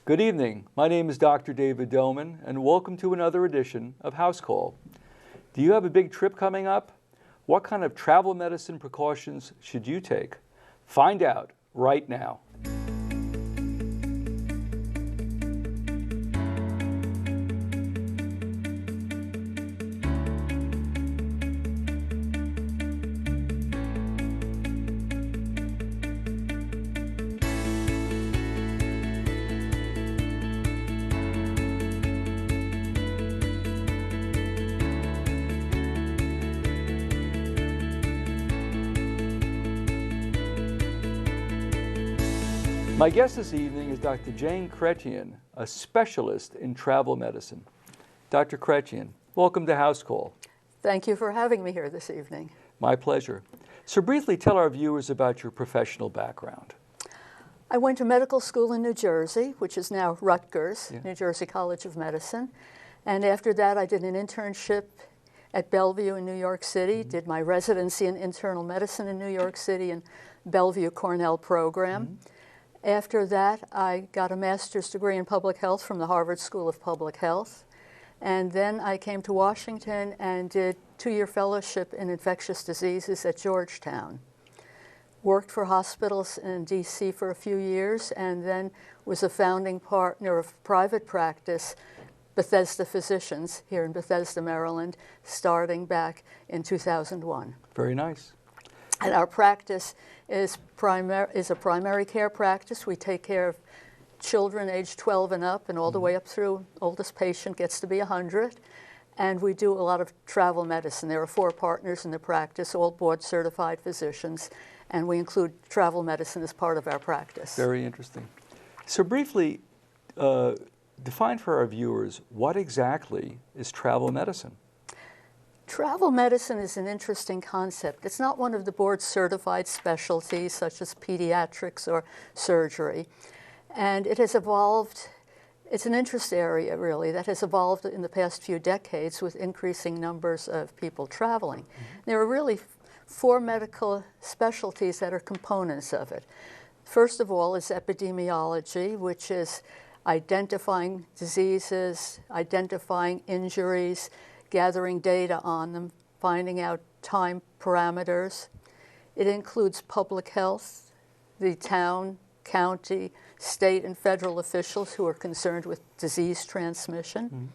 Good evening. My name is Dr. David Doman, and welcome to another edition of Housecall. Do you have a big trip coming up? What kind of travel medicine precautions should you take? Find out right now. My guest this evening is Dr. Jane Chretien, a specialist in travel medicine. Dr. Chretien, welcome to Housecall. Thank you for having me here this evening. My pleasure. So briefly tell our viewers about your professional background. I went to medical school in New Jersey, which is now Rutgers, New Jersey College of Medicine. And after that, I did an internship at Bellevue in New York City, did my residency in internal medicine in New York City and Bellevue Cornell program. After that, I got a master's degree in public health from the Harvard School of Public Health. And then I came to Washington and did a 2-year fellowship in infectious diseases at Georgetown. Worked for hospitals in DC for a few years and then was a founding partner of private practice, Bethesda Physicians, here in Bethesda, Maryland, starting back in 2001. Very nice. And our practice is a primary care practice. We take care of children aged 12 and up and all the way up through oldest patient gets to be 100. And we do a lot of travel medicine. There are 4 partners in the practice, all board-certified physicians, and we include travel medicine as part of our practice. Very interesting. So briefly, define for our viewers, what exactly is travel medicine? Travel medicine is an interesting concept. It's not one of the board-certified specialties such as pediatrics or surgery. And it has evolved, it's an interest area really, that has evolved in the past few decades with increasing numbers of people traveling. There are really 4 medical specialties that are components of it. First of all is epidemiology, which is identifying diseases, identifying injuries, gathering data on them, finding out time parameters. It includes public health, the town, county, state, and federal officials who are concerned with disease transmission.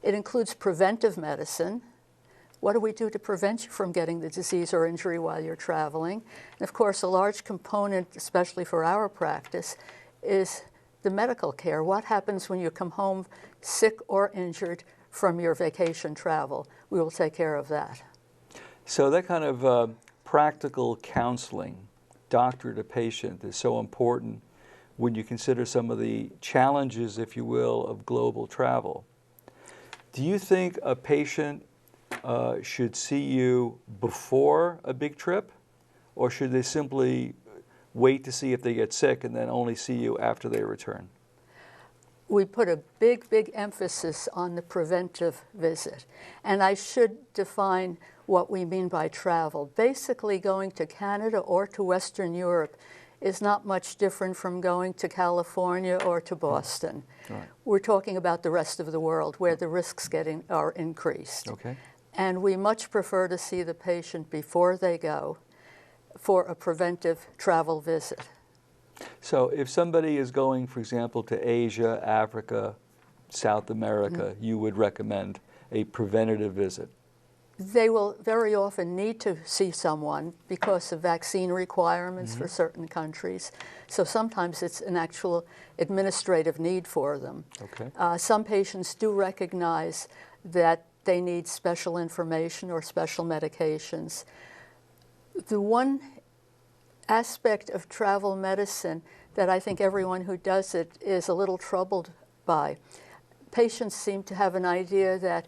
It includes preventive medicine. What do we do to prevent you from getting the disease or injury while you're traveling? And of course, a large component, especially for our practice, is the medical care. What happens when you come home sick or injured from your vacation travel? We will take care of that. So that kind of practical counseling, doctor to patient, is so important when you consider some of the challenges, if you will, of global travel. Do you think a patient should see you before a big trip, or should they simply wait to see if they get sick and then only see you after they return? We put a big emphasis on the preventive visit. And I should define what we mean by travel. Basically, going to Canada or to Western Europe is not much different from going to California or to Boston. Right. We're talking about the rest of the world where the risks are increased. Okay. And we much prefer to see the patient before they go for a preventive travel visit. So if somebody is going, for example, to Asia, Africa, South America, you would recommend a preventative visit? They will very often need to see someone because of vaccine requirements for certain countries. So sometimes it's an actual administrative need for them. Okay. Some patients do recognize that they need special information or special medications. The one aspect of travel medicine that I think everyone who does it is a little troubled by. Patients seem to have an idea that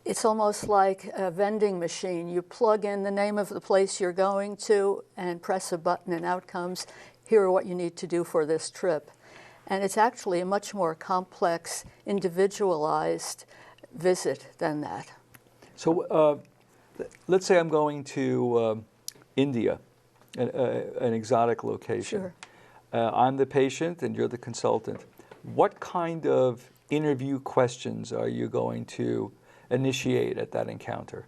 it's almost like a vending machine. You plug in the name of the place you're going to and press a button and out comes, here are what you need to do for this trip. And it's actually a much more complex, individualized visit than that. So let's say I'm going to India, an exotic location. Sure. I'm the patient and you're the consultant. What kind of interview questions are you going to initiate at that encounter?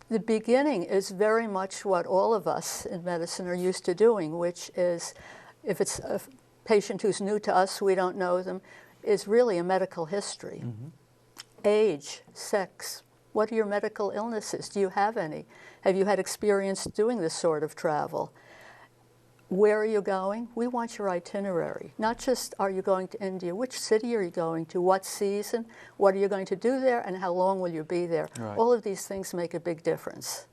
The beginning is very much what all of us in medicine are used to doing, which is, if it's a patient who's new to us, we don't know them, is really a medical history. Age, sex, what are your medical illnesses? Do you have any? Have you had experience doing this sort of travel? Where are you going? We want your itinerary. Not just, are you going to India? Which city are you going to? What season? What are you going to do there? And how long will you be there? Right. All of these things make a big difference.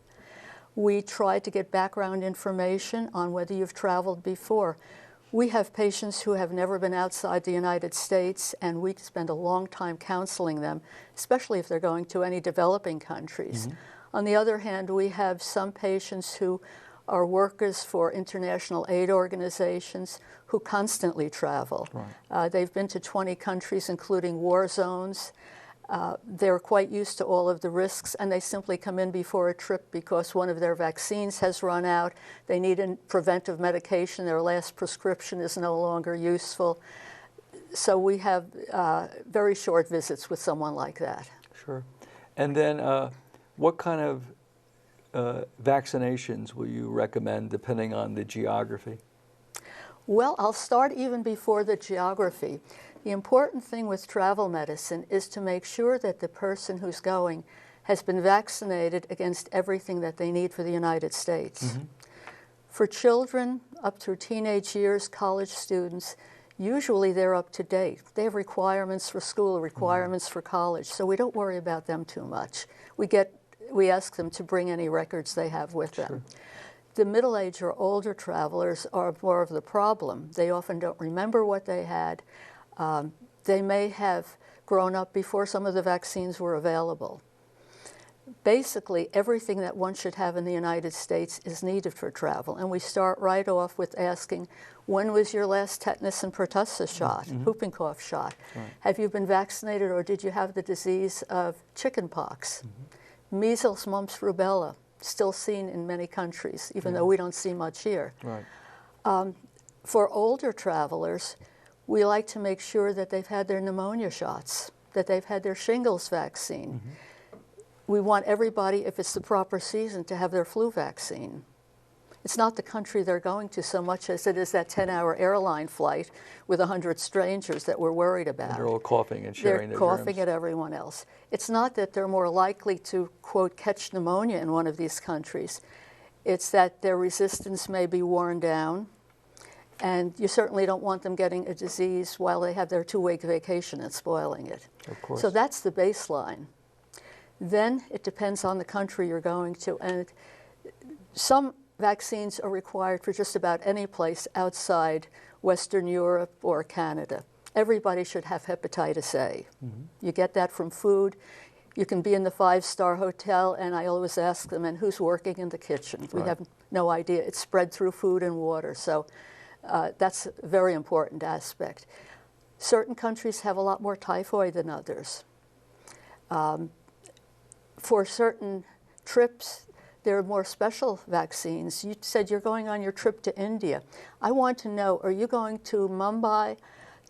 We try to get background information on whether you've traveled before. We have patients who have never been outside the United States, and we spend a long time counseling them, especially if they're going to any developing countries. On the other hand, we have some patients who are workers for international aid organizations who constantly travel. Right. They've been to 20 countries, including war zones. They're quite used to all of the risks, and they simply come in before a trip because one of their vaccines has run out. They need a preventive medication. Their last prescription is no longer useful. So we have very short visits with someone like that. Sure. And then what kind of vaccinations will you recommend depending on the geography? Well, I'll start even before the geography. The important thing with travel medicine is to make sure that the person who's going has been vaccinated against everything that they need for the United States. For children up through teenage years, college students, usually they're up to date. They have requirements for school, requirements for college, so we don't worry about them too much. We ask them to bring any records they have with them. The middle-aged or older travelers are more of the problem. They often don't remember what they had. They may have grown up before some of the vaccines were available. Basically, everything that one should have in the United States is needed for travel. And we start right off with asking, when was your last tetanus and pertussis shot, whooping cough shot? Right. Have you been vaccinated, or did you have the disease of chickenpox? Measles, mumps, rubella, still seen in many countries, even though we don't see much here. Right. For older travelers, we like to make sure that they've had their pneumonia shots, that they've had their shingles vaccine. We want everybody, if it's the proper season, to have their flu vaccine. It's not the country they're going to so much as it is that 10-hour airline flight with 100 strangers that we're worried about. And they're all coughing and sharing They're their coughing germs. at everyone else. It's not that they're more likely to, quote, catch pneumonia in one of these countries. It's that their resistance may be worn down, and you certainly don't want them getting a disease while they have their 2-week vacation and spoiling it. Of course. So that's the baseline. Then it depends on the country you're going to, and some vaccines are required for just about any place outside Western Europe or Canada. Everybody should have hepatitis A. You get that from food. You can be in the 5-star hotel, and I always ask them, and who's working in the kitchen? We have no idea. It's spread through food and water, so that's a very important aspect. Certain countries have a lot more typhoid than others. For certain trips, there are more special vaccines. You said you're going on your trip to India. I want to know, are you going to Mumbai,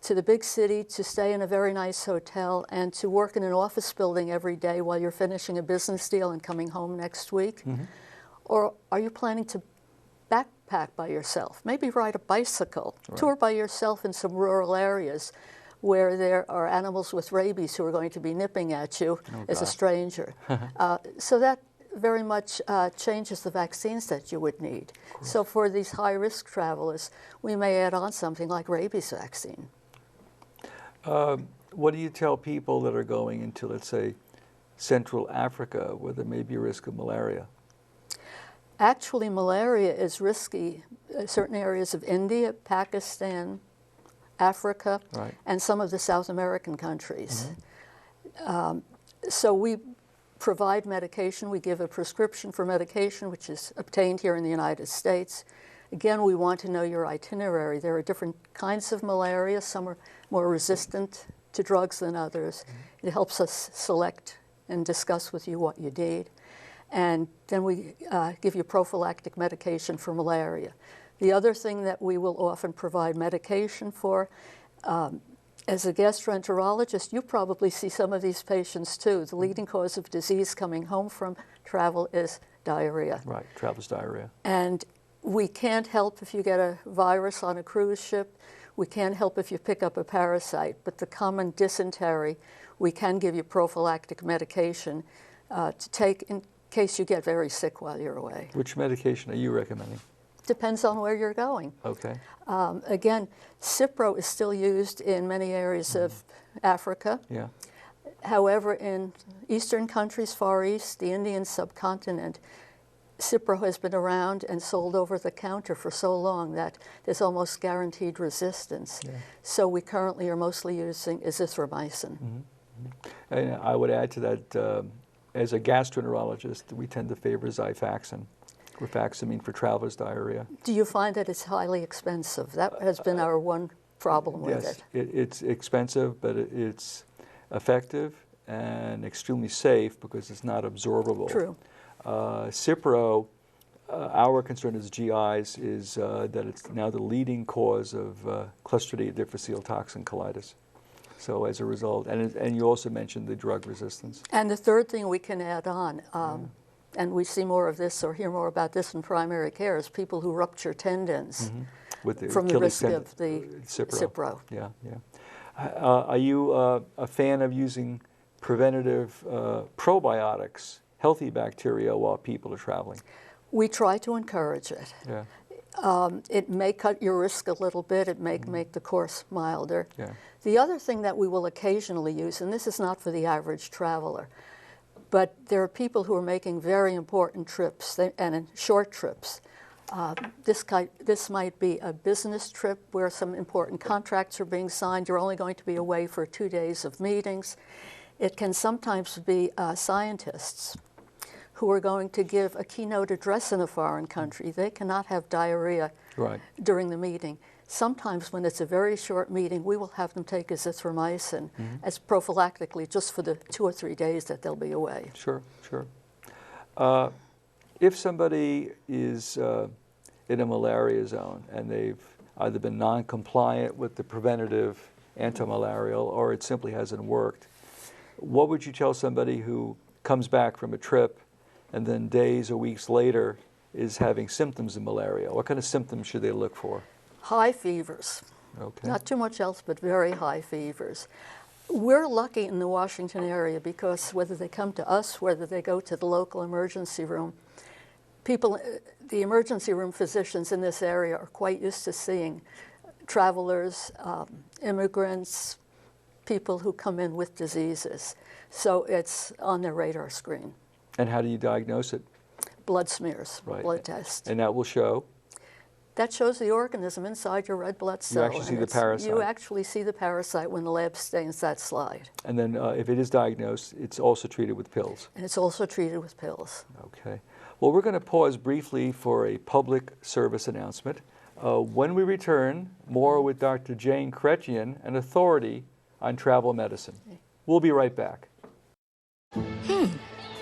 to the big city, to stay in a very nice hotel and to work in an office building every day while you're finishing a business deal and coming home next week? Or are you planning to backpack by yourself, maybe ride a bicycle, tour by yourself in some rural areas where there are animals with rabies who are going to be nipping at you as a stranger? So that very much changes the vaccines that you would need. So for these high-risk travelers, we may add on something like rabies vaccine. What do you tell people that are going into, let's say, Central Africa, where there may be a risk of malaria? Actually, malaria is risky in certain areas of India, Pakistan, Africa, and some of the South American countries. So we provide medication. We give a prescription for medication, which is obtained here in the United States. Again, we want to know your itinerary. There are different kinds of malaria. Some are more resistant to drugs than others. It helps us select and discuss with you what you need. And then we give you prophylactic medication for malaria. The other thing that we will often provide medication for As a gastroenterologist, you probably see some of these patients too. The leading cause of disease coming home from travel is diarrhea. Right, travel's diarrhea. And we can't help if you get a virus on a cruise ship. We can't help if you pick up a parasite. But the common dysentery, we can give you prophylactic medication to take in case you get very sick while you're away. Which medication are you recommending? Depends on where you're going. Okay. Again, Cipro is still used in many areas of Africa. Yeah. However, in Eastern countries, Far East, the Indian subcontinent, Cipro has been around and sold over the counter for so long that there's almost guaranteed resistance. Yeah. So we currently are mostly using azithromycin. And I would add to that, as a gastroenterologist, we tend to favor Xifaxan, rifaximin for traveler's diarrhea. Do you find that it's highly expensive? That has been our one problem with Yes, it. it's expensive, but it's effective and extremely safe because it's not absorbable. True. Cipro, our concern as GIs is that it's now the leading cause of Clostridium difficile toxin colitis. So as a result, and you also mentioned the drug resistance. And the third thing we can add on, and we see more of this or hear more about this in primary care, is people who rupture tendons With the from the Achilles risk of the Cipro. Cipro. Yeah, yeah. Are you a fan of using preventative probiotics, healthy bacteria, while people are traveling? We try to encourage it. Yeah. It may cut your risk a little bit. It may make the course milder. Yeah. The other thing that we will occasionally use, and this is not for the average traveler, but there are people who are making very important trips and short trips. This might be a business trip where some important contracts are being signed. You're only going to be away for 2 days of meetings. It can sometimes be scientists who are going to give a keynote address in a foreign country. They cannot have diarrhea during the meeting. Sometimes when it's a very short meeting, we will have them take azithromycin as prophylactically just for the 2 or 3 days that they'll be away. Sure, sure. If somebody is in a malaria zone and they've either been non-compliant with the preventative antimalarial or it simply hasn't worked, what would you tell somebody who comes back from a trip and then days or weeks later is having symptoms of malaria? What kind of symptoms should they look for? High fevers. Okay. Not too much else, but very high fevers. We're lucky in the Washington area because whether they come to us, whether they go to the local emergency room, the emergency room physicians in this area are quite used to seeing travelers, immigrants, people who come in with diseases. So it's on their radar screen. And how do you diagnose it? Blood smears, blood tests. And that will show? That shows the organism inside your red blood cell. You actually see the parasite. You actually see the parasite when the lab stains that slide. And then if it is diagnosed, it's also treated with pills? And it's also treated with pills. Okay. Well, we're going to pause briefly for a public service announcement. When we return, more with Dr. Jane Chretien, an authority on travel medicine. We'll be right back.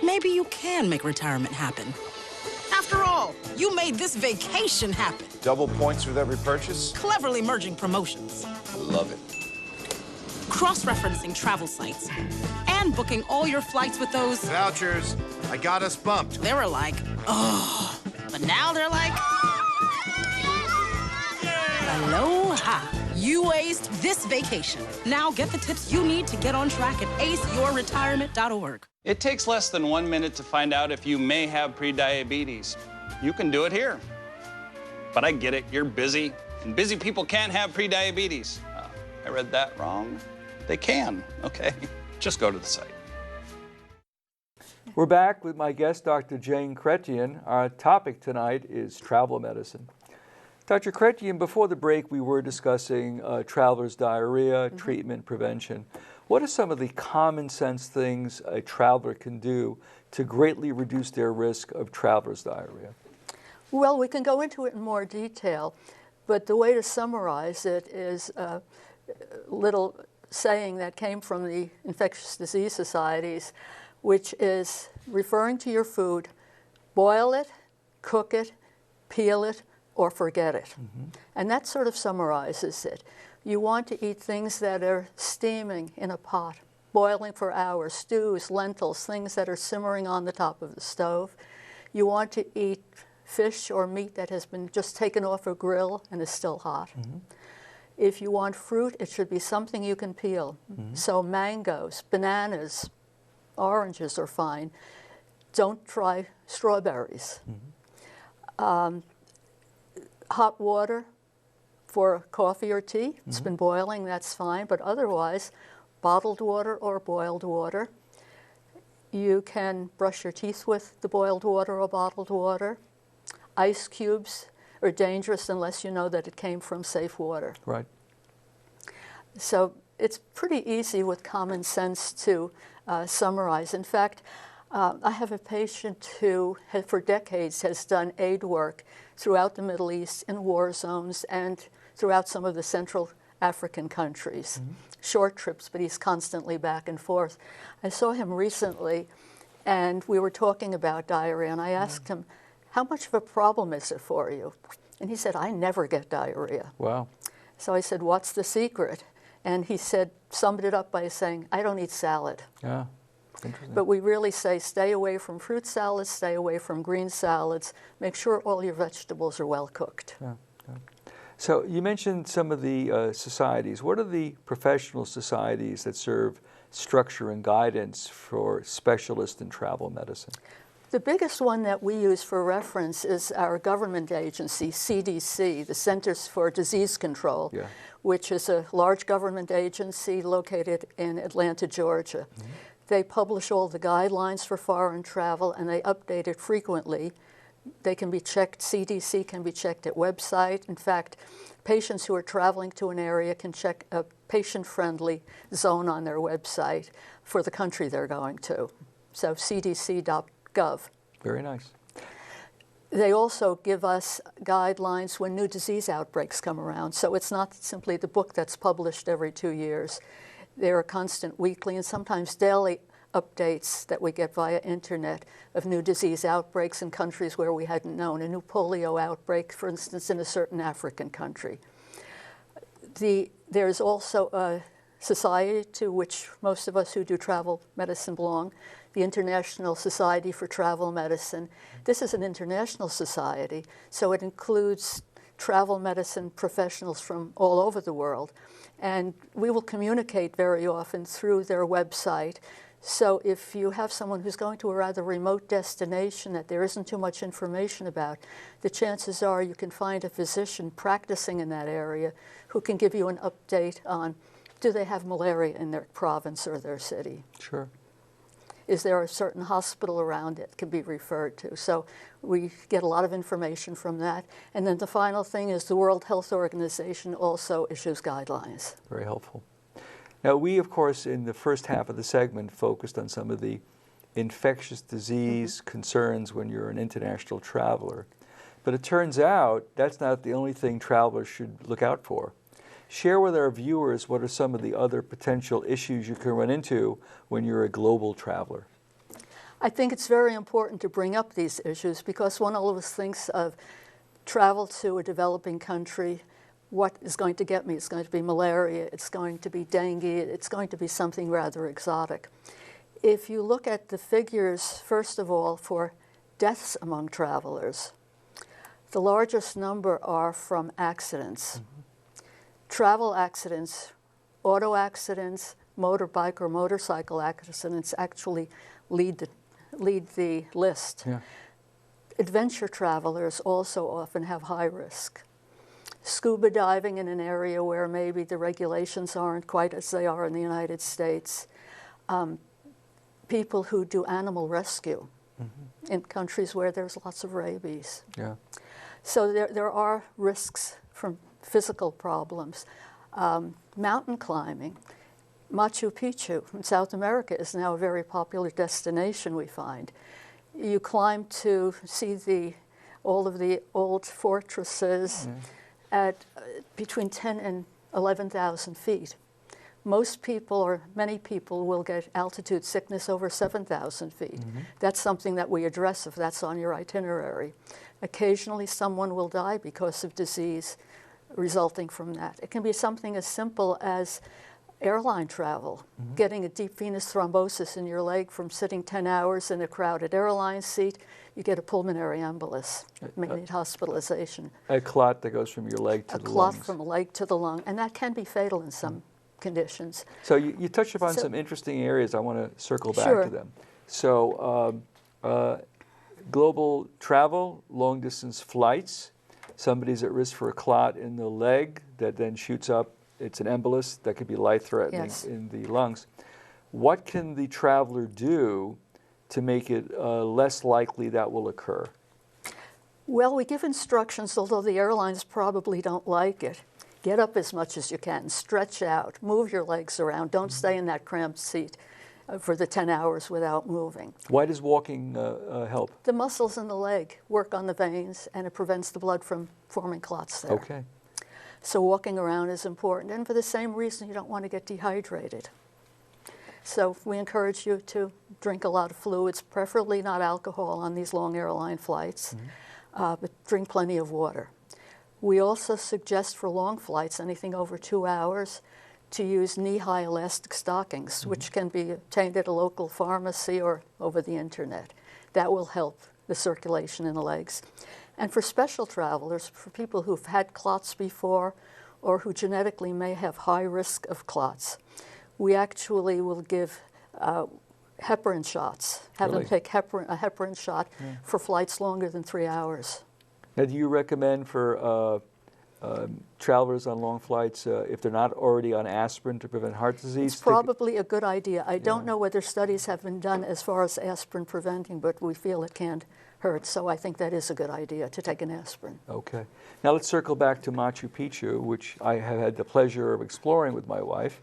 Maybe you can make retirement happen. After all, you made this vacation happen. Double points with every purchase? Cleverly merging promotions. Love it. Cross-referencing travel sites. And booking all your flights with those... Vouchers. I got us bumped. They were like, oh. But now they're like... Aloha. You aced this vacation. Now get the tips you need to get on track at aceyourretirement.org. It takes less than 1 minute to find out if you may have prediabetes. You can do it here. But I get it, you're busy, and busy people can't have prediabetes. I read that wrong. They can, okay? Just go to the site. We're back with my guest, Dr. Jane Chretien. Our topic tonight is travel medicine. Dr. Chretien, before the break, we were discussing traveler's diarrhea, treatment, prevention. What are some of the common sense things a traveler can do to greatly reduce their risk of traveler's diarrhea? Well, we can go into it in more detail, but the way to summarize it is a little saying that came from the infectious disease societies, which is referring to your food, boil it, cook it, peel it, or forget it. And that sort of summarizes it. You want to eat things that are steaming in a pot, boiling for hours, stews, lentils, things that are simmering on the top of the stove. You want to eat fish or meat that has been just taken off a grill and is still hot. If you want fruit, it should be something you can peel. So mangoes, bananas, oranges are fine. Don't try strawberries. Hot water for coffee or tea, it's been boiling, that's fine, but otherwise, bottled water or boiled water. You can brush your teeth with the boiled water or bottled water. Ice cubes are dangerous unless you know that it came from safe water. Right. So it's pretty easy with common sense to summarize. In fact, I have a patient who, for decades, has done aid work throughout the Middle East, in war zones, and throughout some of the Central African countries. Short trips, but he's constantly back and forth. I saw him recently, and we were talking about diarrhea, and I asked him, how much of a problem is it for you? And he said, I never get diarrhea. Wow. So I said, what's the secret? And he said, summed it up by saying, I don't eat salad. Yeah. Interesting. But we really say stay away from fruit salads, stay away from green salads, make sure all your vegetables are well cooked. Yeah. So you mentioned some of the societies. What are the professional societies that serve structure and guidance for specialists in travel medicine? The biggest one that we use for reference is our government agency, CDC, the Centers for Disease Control, which is a large government agency located in Atlanta, Georgia. They publish all the guidelines for foreign travel, and they update it frequently. They can be checked, CDC can be checked at website. In fact, patients who are traveling to an area can check a patient-friendly zone on their website for the country they're going to. So cdc.gov. Very nice. They also give us guidelines when new disease outbreaks come around. So it's not simply the book that's published every 2 years. There are constant weekly and sometimes daily updates that we get via internet of new disease outbreaks in countries where we hadn't known. A new polio outbreak, for instance, in a certain African country. There's also a society to which most of us who do travel medicine belong, the International Society for Travel Medicine. This is an international society, so it includes travel medicine professionals from all over the world. And we will communicate very often through their website. So if you have someone who's going to a rather remote destination that there isn't too much information about, the chances are you can find a physician practicing in that area who can give you an update on, do they have malaria in their province or their city? Sure. Is there a certain hospital around it can be referred to? So we get a lot of information from that. And then the final thing is the World Health Organization also issues guidelines. Very helpful. Now, we, of course, in the first half of the segment, focused on some of the infectious disease concerns when you're an international traveler. But it turns out that's not the only thing travelers should look out for. Share with our viewers what are some of the other potential issues you can run into when you're a global traveler. I think it's very important to bring up these issues because one always thinks of travel to a developing country, what is going to get me? It's going to be malaria, it's going to be dengue, it's going to be something rather exotic. If you look at the figures, first of all, for deaths among travelers, the largest number are from accidents. Travel accidents, auto accidents, motorbike or motorcycle accidents actually lead the list. Yeah. Adventure travelers also often have high risk. Scuba diving in an area where maybe the regulations aren't quite as they are in the United States. People who do animal rescue in countries where there's lots of rabies. Yeah. So there are risks from physical problems. Mountain climbing. Machu Picchu in South America is now a very popular destination, we find. You climb to see all of the old fortresses at between 10 and 11,000 feet. Most people, or many people, will get altitude sickness over 7,000 feet. That's something that we address if that's on your itinerary. Occasionally someone will die because of disease resulting from that. It can be something as simple as airline travel, getting a deep venous thrombosis in your leg from sitting 10 hours in a crowded airline seat. You get a pulmonary embolus, may need hospitalization. A clot that goes from your leg to the lungs. A clot from the leg to the lung, and that can be fatal in some conditions. So you touched upon some interesting areas. I want to circle back to them. So global travel, long-distance flights, somebody's at risk for a clot in the leg that then shoots up. It's an embolus that could be life-threatening in the lungs. What can the traveler do to make it less likely that will occur? Well, we give instructions, although the airlines probably don't like it. Get up as much as you can, stretch out, move your legs around. Don't stay in that cramped seat for the 10 hours without moving. Why does walking help? The muscles in the leg work on the veins, and it prevents the blood from forming clots there. Okay. So walking around is important, and for the same reason, you don't want to get dehydrated. So we encourage you to drink a lot of fluids, preferably not alcohol on these long airline flights, but drink plenty of water. We also suggest for long flights, anything over 2 hours, to use knee-high elastic stockings, which can be obtained at a local pharmacy or over the internet. That will help the circulation in the legs. And for special travelers, for people who've had clots before or who genetically may have high risk of clots, we actually will give heparin shots, have them take a heparin shot for flights longer than 3 hours. Now, do you recommend for travelers on long flights, if they're not already on aspirin to prevent heart disease? It's probably a good idea. I don't know whether studies have been done as far as aspirin preventing, but we feel it can't hurt. So I think that is a good idea to take an aspirin. Okay. Now let's circle back to Machu Picchu, which I have had the pleasure of exploring with my wife.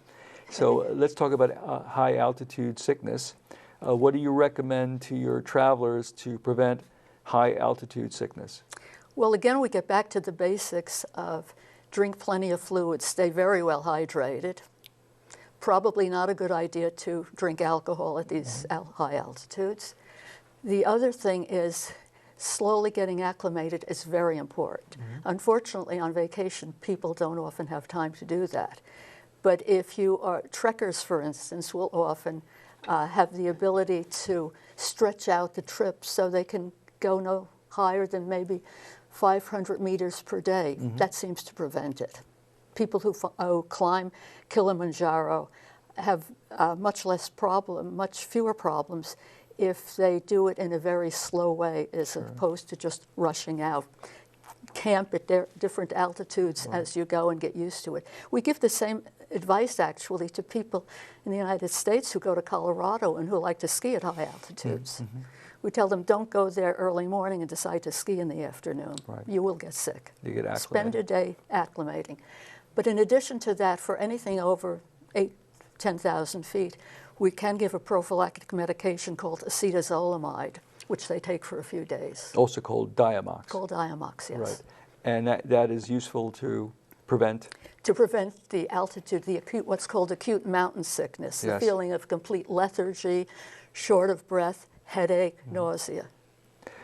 So let's talk about high altitude sickness. What do you recommend to your travelers to prevent high altitude sickness? Well, again, we get back to the basics of drink plenty of fluids, stay very well hydrated. Probably not a good idea to drink alcohol at these high altitudes. The other thing is slowly getting acclimated is very important. Unfortunately, on vacation, people don't often have time to do that. But if you are trekkers, for instance, will often have the ability to stretch out the trip so they can go no higher than maybe 500 meters per day. That seems to prevent it. People who climb Kilimanjaro have much fewer problems if they do it in a very slow way as opposed to just rushing out. Camp at different altitudes as you go and get used to it. We give the same advice actually to people in the United States who go to Colorado and who like to ski at high altitudes. We tell them, don't go there early morning and decide to ski in the afternoon. You will get sick. You get acclimated. Spend a day acclimating. But in addition to that, for anything over 10,000 feet, we can give a prophylactic medication called acetazolamide, which they take for a few days. Also called Diamox. Called Diamox, yes. Right. And that is useful to prevent? To prevent the altitude, the acute, what's called acute mountain sickness, the feeling of complete lethargy, short of breath, headache, nausea.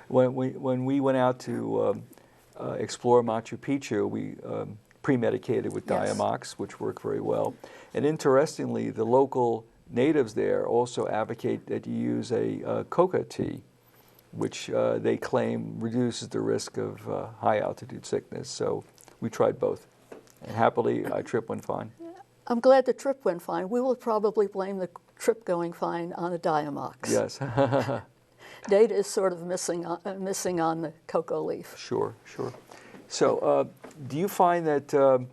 When we went out to explore Machu Picchu, we pre-medicated with Diamox, which worked very well. And interestingly, the local natives there also advocate that you use a coca tea, which they claim reduces the risk of high altitude sickness. So we tried both. And happily, our trip went fine. I'm glad the trip went fine. We will probably blame the trip going fine on the Diamox. Yes. Data is sort of missing on the cocoa leaf. Sure, sure. So do you find that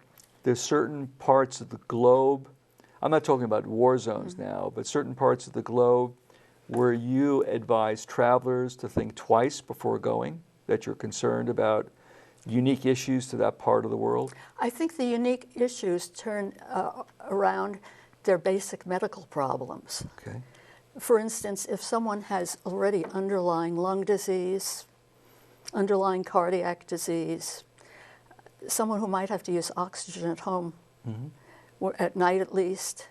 there's certain parts of the globe, I'm not talking about war zones now, but certain parts of the globe where you advise travelers to think twice before going, that you're concerned about unique issues to that part of the world? I think the unique issues turn around their basic medical problems. Okay. For instance, if someone has already underlying lung disease, underlying cardiac disease, someone who might have to use oxygen at home, or at night at least,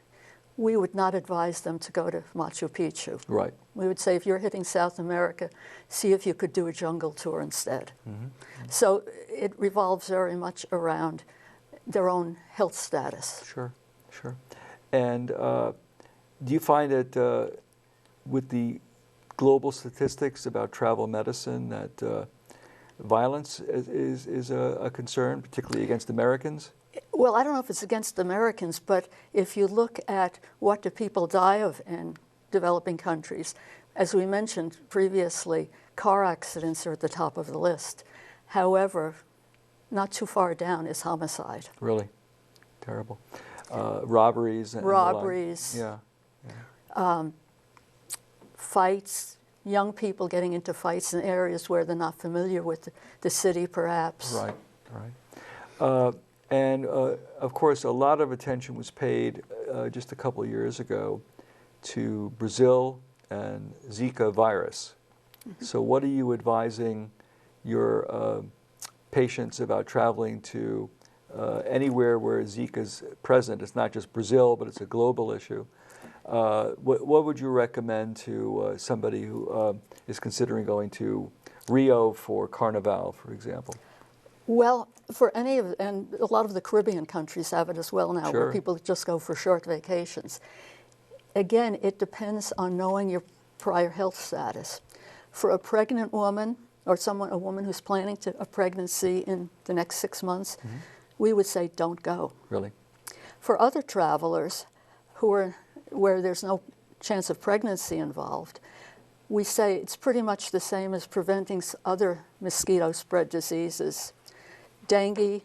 we would not advise them to go to Machu Picchu. Right. We would say, if you're hitting South America, see if you could do a jungle tour instead. So it revolves very much around their own health status. Sure, sure. And do you find that with the global statistics about travel medicine that violence is a concern, particularly against Americans? Well, I don't know if it's against Americans, but if you look at what do people die of in developing countries, as we mentioned previously, car accidents are at the top of the list. However, not too far down is homicide. Really? Terrible. Robberies. And Robberies. Yeah. Fights, young people getting into fights in areas where they're not familiar with the city, perhaps. Right, right. And of course, a lot of attention was paid just a couple of years ago to Brazil and Zika virus. Mm-hmm. So what are you advising your patients about traveling to anywhere where Zika's present? It's not just Brazil, but it's a global issue. What would you recommend to somebody who is considering going to Rio for Carnival, for example? Well, for any of, and a lot of the Caribbean countries have it as well now, Sure. where people just go for short vacations. Again, it depends on knowing your prior health status. For a pregnant woman, or a woman who's planning a pregnancy in the next 6 months, mm-hmm. we would say don't go. Really? For other travelers where there's no chance of pregnancy involved, we say it's pretty much the same as preventing other mosquito spread diseases. Dengue,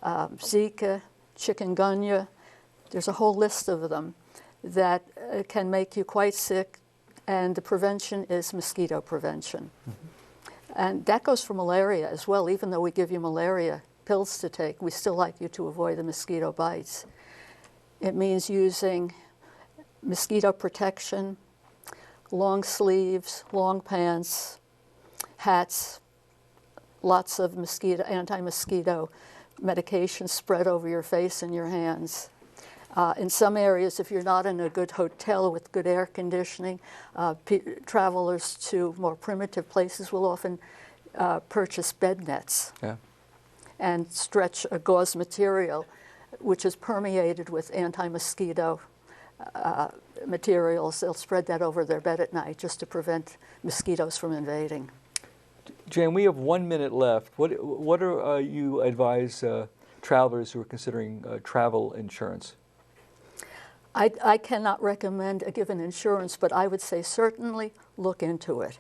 Zika, chikungunya, there's a whole list of them that can make you quite sick, and the prevention is mosquito prevention. Mm-hmm. And that goes for malaria as well. Even though we give you malaria pills to take, we still like you to avoid the mosquito bites. It means using mosquito protection, long sleeves, long pants, hats, lots of anti-mosquito medication spread over your face and your hands. In some areas, if you're not in a good hotel with good air conditioning, travelers to more primitive places will often purchase bed nets and stretch a gauze material, which is permeated with anti-mosquito materials. They'll spread that over their bed at night just to prevent mosquitoes from invading. Jane, we have 1 minute left. What are you advise travelers who are considering travel insurance? I cannot recommend a given insurance, but I would say certainly look into it.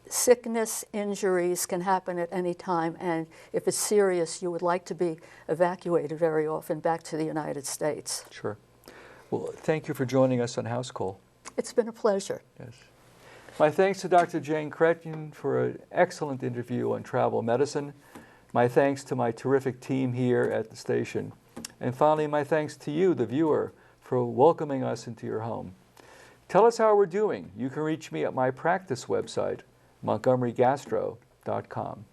Sickness, injuries can happen at any time, and if it's serious, you would like to be evacuated very often back to the United States. Sure. Well, thank you for joining us on Housecall. It's been a pleasure. Yes. My thanks to Dr. Jane Chretien for an excellent interview on travel medicine. My thanks to my terrific team here at the station. And finally, my thanks to you, the viewer, for welcoming us into your home. Tell us how we're doing. You can reach me at my practice website, montgomerygastro.com.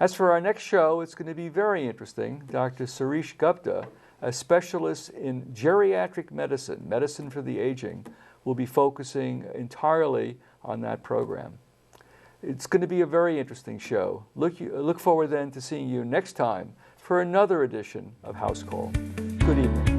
As for our next show, it's going to be very interesting. Dr. Suresh Gupta, a specialist in geriatric medicine, medicine for the aging, will be focusing entirely on that program. It's going to be a very interesting show. Look forward then to seeing you next time for another edition of Housecall. Good evening.